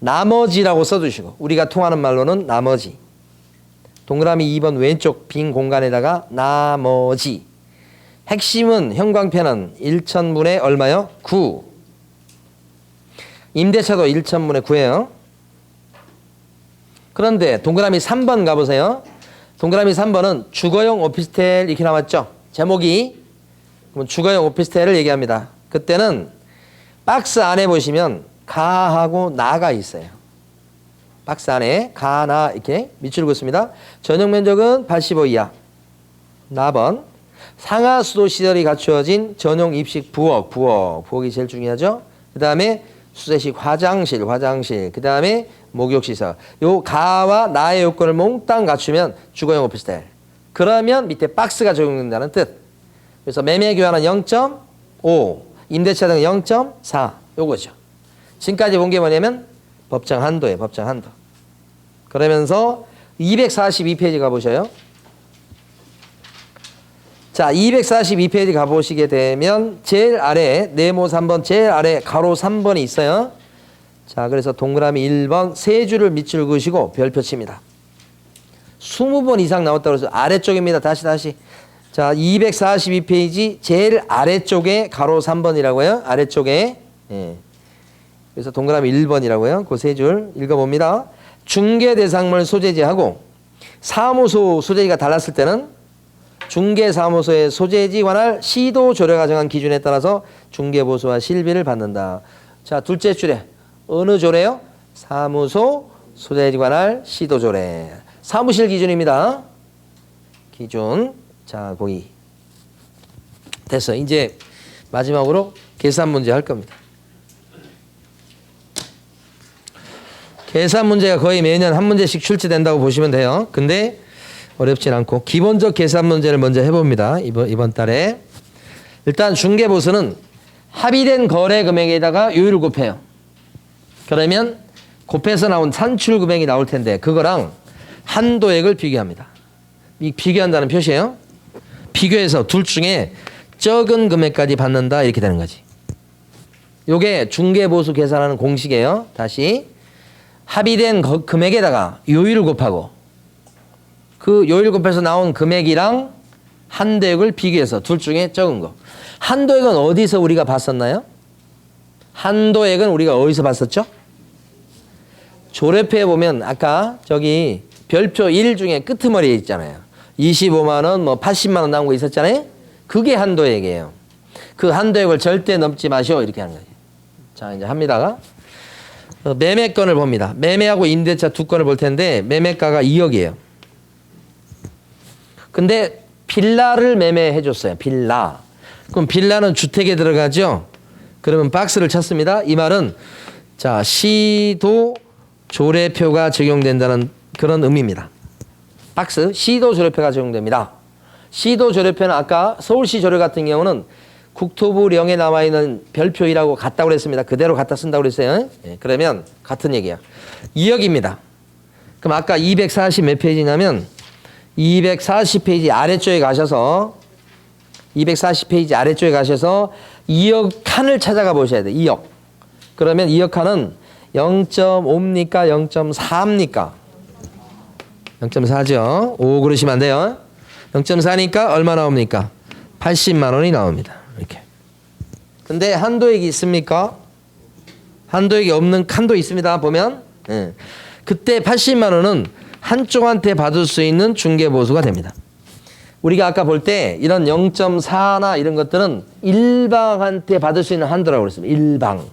나머지라고 써두시고, 우리가 통하는 말로는 나머지. 동그라미 2번 왼쪽 빈 공간에다가 나머지. 핵심은 형광펜은 1천분의 얼마요? 9. 임대차도 1천분의 9예요. 그런데 동그라미 3번 가보세요. 동그라미 3번은 주거용 오피스텔 이렇게 나왔죠. 제목이. 그럼 주거용 오피스텔을 얘기합니다. 그때는 박스 안에 보시면 가하고 나가 있어요. 박스 안에 가, 나 이렇게 밑줄 긋습니다. 전용 면적은 85 이하. 나번. 상하 수도 시설이 갖추어진 전용 입식 부엌이 제일 중요하죠. 그 다음에 수세식 화장실. 그 다음에 목욕시설. 요 가와 나의 요건을 몽땅 갖추면 주거용 오피스텔. 그러면 밑에 박스가 적용된다는 뜻. 그래서 매매 교환은 0.5, 임대차 등은 0.4 요거죠. 지금까지 본 게 뭐냐면 법정 한도예요. 법정 한도. 그러면서 242페이지 가보셔요. 자, 242페이지 가보시게 되면 제일 아래 네모 3번 제일 아래 가로 3번이 있어요. 자, 그래서 동그라미 1번 세 줄을 밑줄 그으시고 별표 칩니다. 20번 이상 나왔다고 해서 아래쪽입니다. 다시. 자, 242페이지 제일 아래쪽에 가로 3번이라고요. 아래쪽에. 예. 그래서 동그라미 1번이라고요. 그 세 줄 읽어봅니다. 중개대상물 소재지하고 사무소 소재지가 달랐을 때는 중개사무소의 소재지 관할 시도 조례가 정한 기준에 따라서 중개보수와 실비를 받는다. 자, 둘째 줄에 어느 조례요? 사무소 소재지 관할 시도 조례. 사무실 기준입니다. 기준. 자, 거기 됐어. 이제 마지막으로 계산 문제 할 겁니다. 계산 문제가 거의 매년 한 문제씩 출제된다고 보시면 돼요. 근데 어렵진 않고 기본적 계산 문제를 먼저 해봅니다. 이번 달에. 일단 중개보수는 합의된 거래 금액에다가 요율을 곱해요. 그러면 곱해서 나온 산출 금액이 나올 텐데 그거랑 한도액을 비교합니다. 이 비교한다는 표시예요. 비교해서 둘 중에 적은 금액까지 받는다 이렇게 되는 거지. 요게 중개보수 계산하는 공식이에요. 다시 합의된 금액에다가 요율을 곱하고 그 요율 곱해서 나온 금액이랑 한도액을 비교해서 둘 중에 적은 거. 한도액은 어디서 우리가 봤었나요? 한도액은 우리가 어디서 봤었죠? 조례표에 보면 아까 저기 별표 1 중에 끄트머리에 있잖아요. 25만 원, 뭐 80만 원 나온 거 있었잖아요. 그게 한도액이에요. 그 한도액을 절대 넘지 마시오 이렇게 하는 거예요. 자 이제 합니다가 매매건을 봅니다. 매매하고 임대차 두 건을 볼 텐데 매매가가 2억이에요. 근데 빌라를 매매해 줬어요. 빌라. 그럼 빌라는 주택에 들어가죠. 그러면 박스를 쳤습니다. 이 말은 자 시도 조례표가 적용된다는 그런 의미입니다. 박스 시도 조례표가 적용됩니다. 시도 조례표는 아까 서울시 조례 같은 경우는 국토부령에 나와 있는 별표 1하고 같다고 그랬습니다. 그대로 갖다 쓴다고 그랬어요. 네, 그러면 같은 얘기야. 2억입니다. 그럼 아까 240 몇 페이지냐면 240페이지 아래쪽에 가셔서 240페이지 아래쪽에 가셔서 2억 칸을 찾아가 보셔야 돼요. 2억. 그러면 2억 칸은 0.5입니까? 0.4입니까? 0.4죠. 5 그러시면 안 돼요. 0.4니까 얼마 나옵니까? 80만 원이 나옵니다. 이렇게. 근데 한도액이 있습니까? 한도액이 없는 칸도 있습니다. 보면. 예. 그때 80만 원은 한쪽한테 받을 수 있는 중개보수가 됩니다. 우리가 아까 볼 때 이런 0.4나 이런 것들은 일방한테 받을 수 있는 한도라고 그랬습니다. 일방.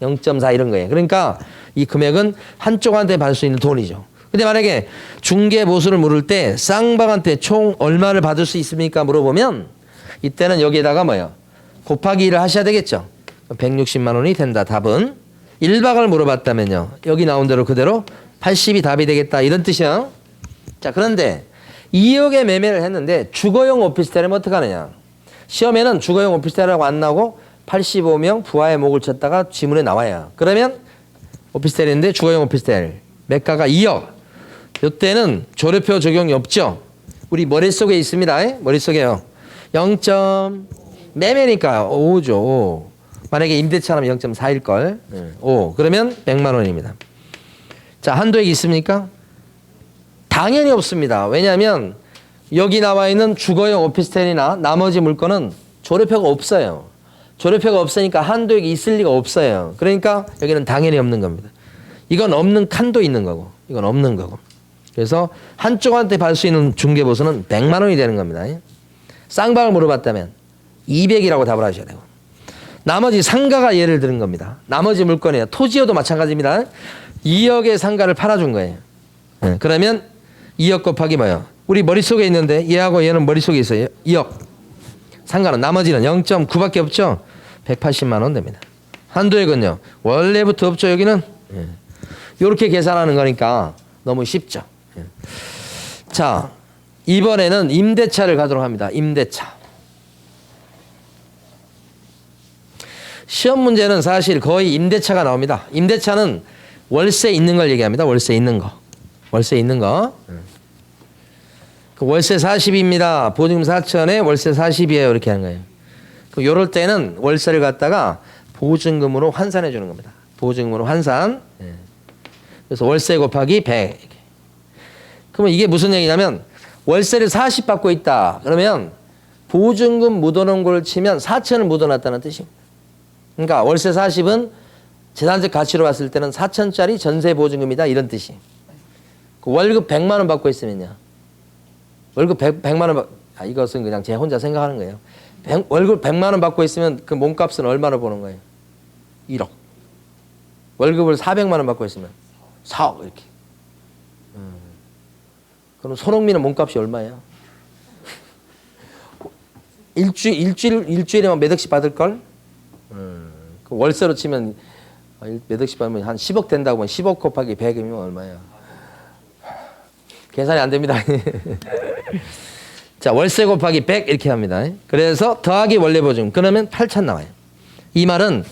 0.4 이런 거예요. 그러니까 이 금액은 한쪽한테 받을 수 있는 돈이죠. 근데 만약에 중개보수를 물을 때 쌍방한테 총 얼마를 받을 수 있습니까? 물어보면 이때는 여기에다가 뭐예요? 곱하기 1을 하셔야 되겠죠. 160만 원이 된다. 답은. 일방을 물어봤다면요. 여기 나온 대로 그대로 80이 답이 되겠다. 이런 뜻이야. 자, 그런데 2억에 매매를 했는데 주거용 오피스텔이면 어떡하느냐. 시험에는 주거용 오피스텔이라고 안 나오고 85명 부하의 목을 쳤다가 지문에 나와요. 그러면 오피스텔인데 주거용 오피스텔. 매가가 2억. 이때는 조례표 적용이 없죠. 우리 머릿속에 있습니다. 머릿속에요. 0. 매매니까 5죠. 5. 만약에 임대차라면 0.4일걸. 5. 그러면 100만 원입니다. 자, 한도액이 있습니까? 당연히 없습니다. 왜냐하면 여기 나와 있는 주거용 오피스텔이나 나머지 물건은 조례표가 없어요. 조례표가 없으니까 한도액이 있을 리가 없어요. 그러니까 여기는 당연히 없는 겁니다. 이건 없는 칸도 있는 거고 이건 없는 거고. 그래서 한쪽한테 받을 수 있는 중개보수는 100만 원이 되는 겁니다. 쌍방을 물어봤다면 200이라고 답을 하셔야 되고 나머지 상가가 예를 들은 겁니다. 나머지 물건이에요. 토지여도 마찬가지입니다. 2억의 상가를 팔아준 거예요. 네, 그러면 2억 곱하기 뭐예요? 우리 머릿속에 있는데 얘하고 얘는 머릿속에 있어요. 2억. 상가는 나머지는 0.9밖에 없죠. 180만 원 됩니다. 한도액은요. 원래부터 없죠. 여기는. 네. 이렇게 계산하는 거니까 너무 쉽죠. 네. 자, 이번에는 임대차를 가도록 합니다. 임대차. 시험 문제는 사실 거의 임대차가 나옵니다. 임대차는 월세 있는 걸 얘기합니다. 월세 있는 거. 월세 있는 거. 그 월세 40입니다. 보증금 4천에 월세 40이에요. 이렇게 하는 거예요. 그럼 요럴 때는 월세를 갖다가 보증금으로 환산해 주는 겁니다. 보증금으로 환산. 그래서 월세 곱하기 100. 그러면 이게 무슨 얘기냐면 월세를 40 받고 있다. 그러면 보증금 묻어놓은 걸 치면 4천을 묻어놨다는 뜻입니다. 그러니까 월세 40은 재산적 가치로 봤을 때는 4천짜리 전세 보증금이다. 이런 뜻이. 그 월급 100만 원 받고 있으면요. 월급 100만 원 이것은 그냥 제 혼자 생각하는 거예요. 월급 100만 원 받고 있으면 그 몸값은 얼마나 보는 거예요? 1억. 월급을 400만 원 받고 있으면 4억 이렇게. 그럼 손흥민은 몸값이 얼마예요? 일주일에만 몇 억씩 받을 걸? 그 월세로 치면 몇 억씩 받으면 한 10억 된다고 하면 10억 곱하기 100이면 얼마예요? 계산이 안 됩니다. 자, 월세 곱하기 100 이렇게 합니다. 그래서 더하기 원래 보증금. 그러면 8천 나와요. 이 말은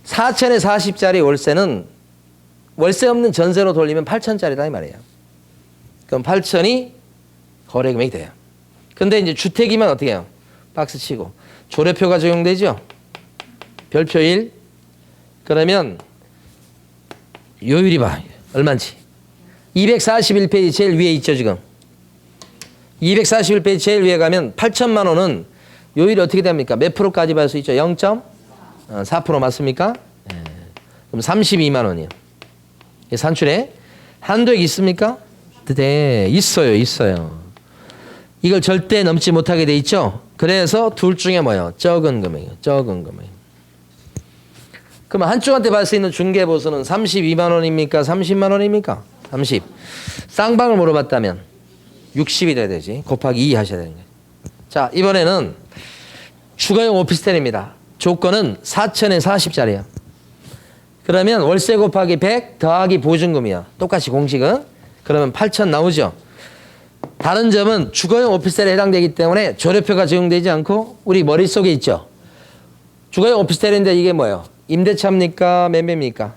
4천에 40짜리 월세는 월세 없는 전세로 돌리면 8천짜리다 이 말이에요. 그럼 8천이 거래 금액이 돼요. 근데 이제 주택이면 어떻게 해요? 박스 치고 조례표가 적용되죠. 별표 1, 그러면 요율이 봐. 얼마인지. 241페이지 제일 위에 있죠, 지금. 241페이지 제일 위에 가면 8천만 원은 요율이 어떻게 됩니까? 몇 프로까지 받을 수 있죠? 0.4% 맞습니까? 네. 그럼 32만 원이요. 산출에 한도액 있습니까? 네, 있어요, 있어요. 이걸 절대 넘지 못하게 돼 있죠? 그래서 둘 중에 뭐예요? 적은 금액이요. 적은 금액. 그러면 한쪽한테 받을 수 있는 중개보수는 32만 원입니까? 30만 원입니까? 30. 쌍방을 물어봤다면 60이 돼야 되지. 곱하기 2 하셔야 되는 거예요. 자, 이번에는 주거용 오피스텔입니다. 조건은 4천에 40짜리예요. 그러면 월세 곱하기 100 더하기 보증금이요. 똑같이 공식은. 그러면 8천 나오죠. 다른 점은 주거용 오피스텔에 해당되기 때문에 조례표가 적용되지 않고 우리 머릿속에 있죠. 주거용 오피스텔인데 이게 뭐예요? 임대차입니까? 매매입니까?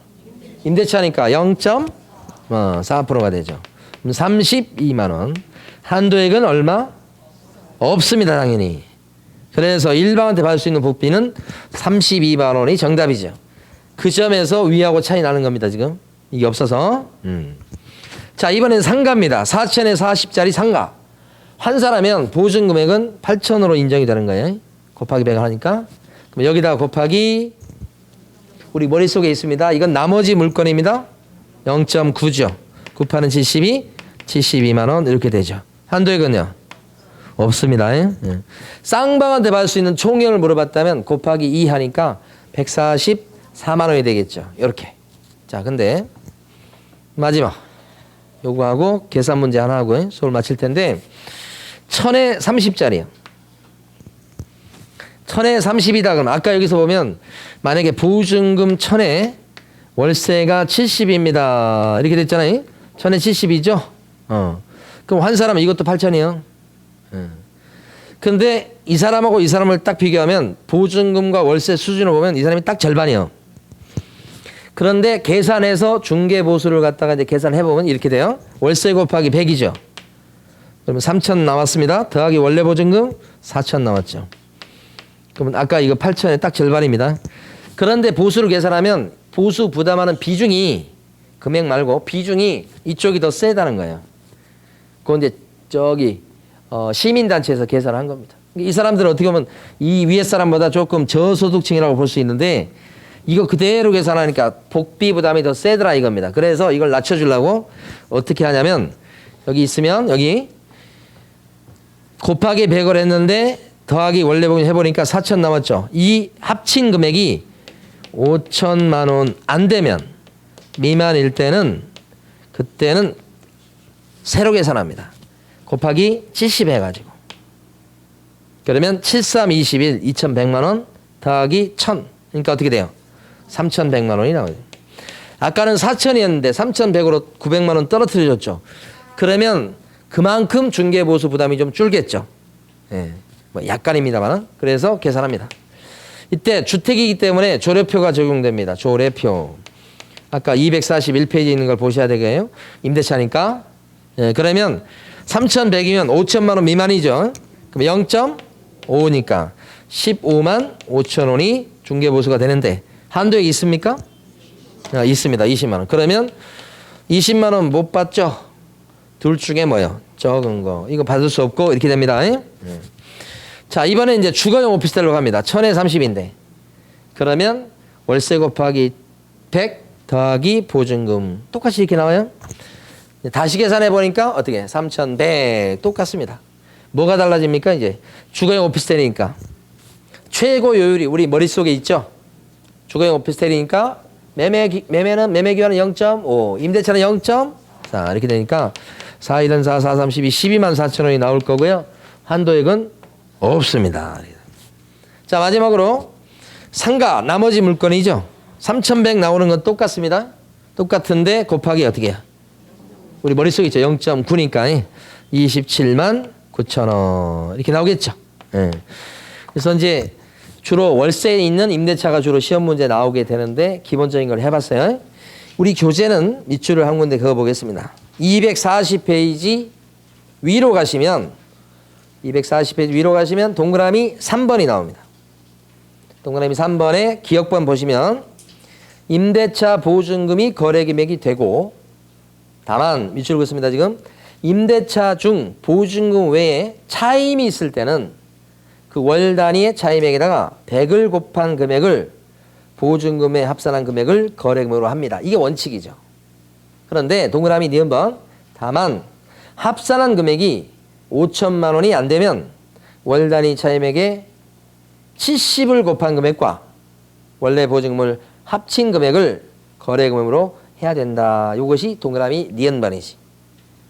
임대차니까 0.4%가 되죠. 그럼 32만 원. 한도액은 얼마? 없습니다, 당연히. 그래서 일방한테 받을 수 있는 복비는 32만 원이 정답이죠. 그 점에서 위하고 차이 나는 겁니다, 지금. 이게 없어서. 자, 이번엔 상가입니다. 4천에 40짜리 상가. 환산하면 보증금액은 8천으로 인정이 되는 거예요. 곱하기 100을 하니까. 그럼 여기다가 곱하기 우리 머릿속에 있습니다. 이건 나머지 물건입니다. 0.9죠. 9파는 72, 72만 원 이렇게 되죠. 한도액은요? 없습니다. 예? 쌍방한테 받을 수 있는 총액을 물어봤다면 곱하기 2 하니까 144만 원이 되겠죠. 이렇게. 자, 근데 마지막 요거하고 계산 문제 하나 하고 수업을 마칠 텐데 1000에 30짜리요. 1000에 30이다 그러면 아까 여기서 보면 만약에 보증금 1000에 월세가 70입니다. 이렇게 됐잖아요. 1000에 70이죠. 그럼 환산하면 이것도 8천이요. 근데 이 사람하고 이 사람을 딱 비교하면 보증금과 월세 수준을 보면 이 사람이 딱 절반이요. 그런데 계산해서 중개보수를 갖다가 이제 계산해보면 이렇게 돼요. 월세 곱하기 100이죠. 그러면 3천 나왔습니다. 더하기 원래 보증금 4천 나왔죠. 그러면 아까 이거 8천에 딱 절반입니다. 그런데 보수를 계산하면 보수 부담하는 비중이 금액 말고 비중이 이쪽이 더 세다는 거예요. 그건 이제 저기 시민단체에서 계산한 겁니다. 이 사람들은 어떻게 보면 이 위에 사람보다 조금 저소득층이라고 볼 수 있는데 이거 그대로 계산하니까 복비 부담이 더 세더라 이겁니다. 그래서 이걸 낮춰주려고 어떻게 하냐면 여기 있으면 여기 곱하기 100을 했는데 더하기 원래 보기 해보니까 4천 남았죠. 이 합친 금액이 5천만 원 안 되면 미만일 때는 그때는 새로 계산합니다. 곱하기 70 해가지고 그러면 7321 2100만 원 더하기 1000 그러니까 어떻게 돼요? 3100만 원이 나오죠. 아까는 4000이었는데 3100으로 900만 원 떨어뜨려줬죠. 그러면 그만큼 중개보수 부담이 좀 줄겠죠. 예, 뭐 약간입니다만 그래서 계산합니다. 이때 주택이기 때문에 조례표가 적용됩니다. 조례표. 아까 241페이지에 있는 걸 보셔야 되겠네요. 임대차니까. 예, 그러면 3100이면 5천만 원 미만이죠. 그럼 0.5니까 15만 5천 원이 중개보수가 되는데 한도액이 있습니까? 있습니다. 20만 원. 그러면 20만 원 못 받죠? 둘 중에 뭐요? 적은 거. 이거 받을 수 없고 이렇게 됩니다. 예? 자, 이번에 이제 주거용 오피스텔로 갑니다. 1000에 30인데. 그러면 월세 곱하기 100 더하기 보증금. 똑같이 이렇게 나와요. 다시 계산해 보니까 어떻게? 3100 똑같습니다. 뭐가 달라집니까? 이제 주거용 오피스텔이니까 최고 요율이 우리 머릿속에 있죠. 주거용 오피스텔이니까 매매는 매매기간은 0.5, 임대차는 0.4 이렇게 되니까 4, 1은 4, 4, 32, 12만 4천 원이 나올 거고요. 한도액은 없습니다. 자, 마지막으로 상가 나머지 물건이죠. 3100 나오는 건 똑같습니다. 똑같은데 곱하기 어떻게 해요? 우리 머릿속에 있죠. 0.9니까 27만 9천 원 이렇게 나오겠죠. 예. 그래서 이제 주로 월세에 있는 임대차가 주로 시험 문제 나오게 되는데 기본적인 걸 해봤어요. 우리 교재는 밑줄을 한 군데 그어보겠습니다. 240페이지 위로 가시면 240페이지 위로 가시면 동그라미 3번이 나옵니다. 동그라미 3번에 기억번 보시면 임대차 보증금이 거래 금액이 되고 다만 밑줄 긋습니다. 지금 임대차 중 보증금 외에 차임이 있을 때는 그 월 단위의 차임액에다가 100을 곱한 금액을 보증금에 합산한 금액을 거래금으로 합니다. 이게 원칙이죠. 그런데 동그라미 니은번 다만 합산한 금액이 5천만 원이 안 되면 월 단위 차임액에 70을 곱한 금액과 원래 보증금을 합친 금액을 거래금으로 해야 된다. 이것이 동그라미 니은번이지.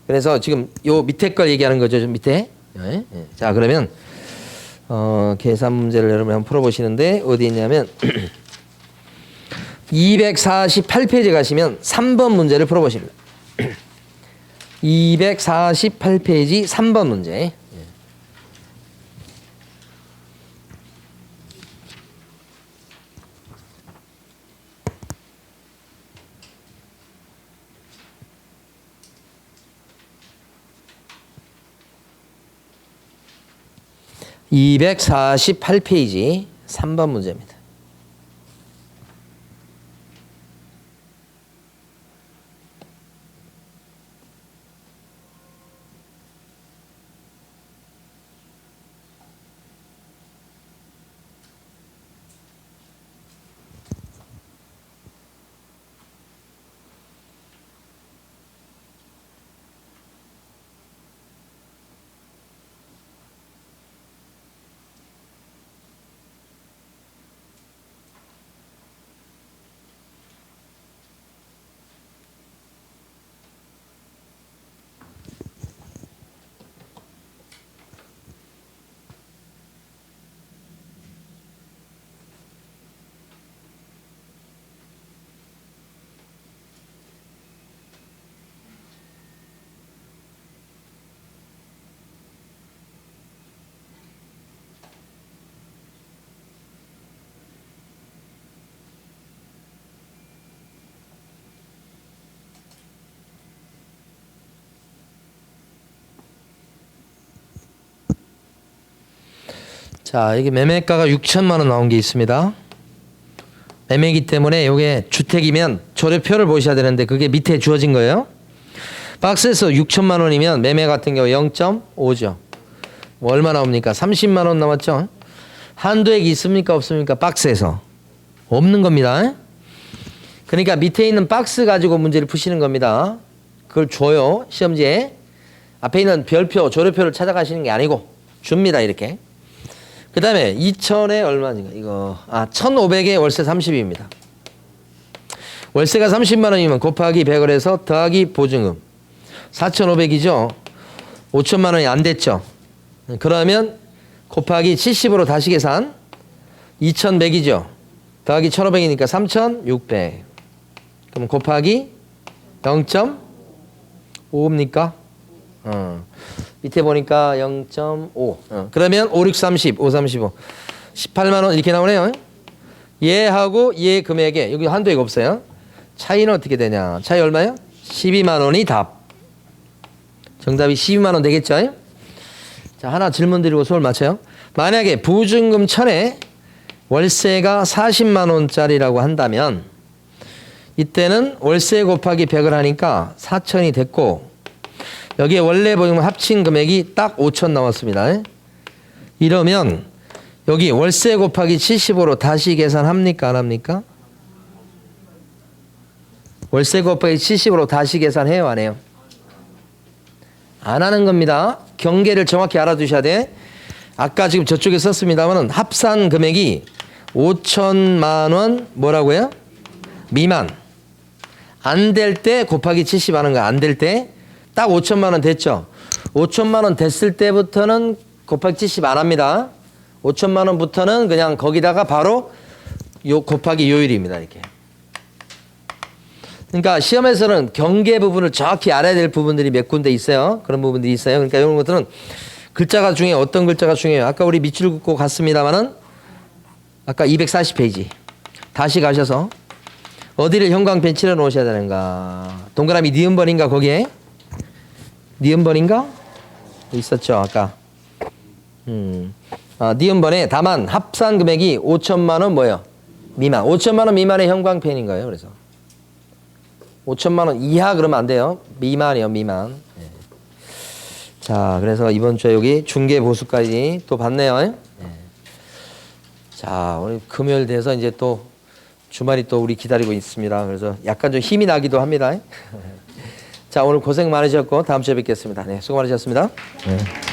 그래서 지금 요 밑에 걸 얘기하는 거죠. 좀 밑에. 네. 자, 그러면 계산 문제를 여러분 한번 풀어보시는데 어디 있냐면 248페이지 가시면 3번 문제를 풀어보십니다. 248페이지 3번 문제. 248페이지 3번 문제입니다. 자, 여기 매매가가 6천만 원 나온 게 있습니다. 매매이기 때문에 이게 주택이면 조례표를 보셔야 되는데 그게 밑에 주어진 거예요. 박스에서 6천만 원이면 매매 같은 경우 0.5죠. 뭐 얼마 나옵니까? 30만 원 남았죠. 한도액이 있습니까? 없습니까? 박스에서. 없는 겁니다. 그러니까 밑에 있는 박스 가지고 문제를 푸시는 겁니다. 그걸 줘요. 시험지에. 앞에 있는 별표, 조례표를 찾아가시는 게 아니고 줍니다. 이렇게. 그 다음에 2천에 얼마인가 이거 1,500에 월세 30입니다. 월세가 30만 원이면 곱하기 100을 해서 더하기 보증금 4,500이죠. 5천만 원이 안 됐죠. 그러면 곱하기 70으로 다시 계산 2,100이죠. 더하기 1,500이니까 3,600. 그럼 곱하기 0.5입니까? 밑에 보니까 0.5. 그러면 5, 6, 30, 5, 35. 18만 원 이렇게 나오네요. 얘하고 얘 금액에 여기 한도액 없어요. 차이는 어떻게 되냐? 차이 얼마요? 12만 원이 답. 정답이 12만 원 되겠죠? 자, 하나 질문 드리고 수업 맞춰요. 만약에 보증금 1,000에 월세가 40만 원짜리라고 한다면 이때는 월세 곱하기 100을 하니까 4천이 됐고 여기에 원래 보증금 합친 금액이 딱 5천 나왔습니다. 이러면 여기 월세 곱하기 70으로 다시 계산합니까? 안 합니까? 월세 곱하기 70으로 다시 계산해요? 안 해요? 안 하는 겁니다. 경계를 정확히 알아두셔야 돼. 아까 지금 저쪽에 썼습니다만 합산 금액이 5천만 원 뭐라고요? 미만. 안 될 때 곱하기 70 하는 거야. 안 될 때. 딱 5천만 원 됐죠. 5천만 원 됐을 때부터는 곱하기 70 안 합니다. 5천만 원부터는 그냥 거기다가 바로 요 곱하기 요율입니다. 이렇게. 그러니까 시험에서는 경계 부분을 정확히 알아야 될 부분들이 몇 군데 있어요. 그런 부분들이 있어요. 그러니까 이런 것들은 글자가 중요해요. 어떤 글자가 중요해요. 아까 우리 밑줄 긋고 갔습니다만은 아까 240페이지 다시 가셔서 어디를 형광펜 칠해 놓으셔야 되는가. 동그라미 니은번인가 거기에? 니은번인가? 있었죠 아까. 니은번에 다만 합산 금액이 5천만 원 뭐예요? 미만. 5천만 원 미만의 형광펜인 거예요. 그래서 5천만 원 이하 그러면 안 돼요. 미만이요, 미만. 네. 자, 그래서 이번 주에 여기 중개 보수까지 또 봤네요. 네. 자, 오늘 금요일 돼서 이제 또 주말이 또 우리 기다리고 있습니다. 그래서 약간 좀 힘이 나기도 합니다. 자, 오늘 고생 많으셨고 다음 주에 뵙겠습니다. 네, 수고 많으셨습니다. 네.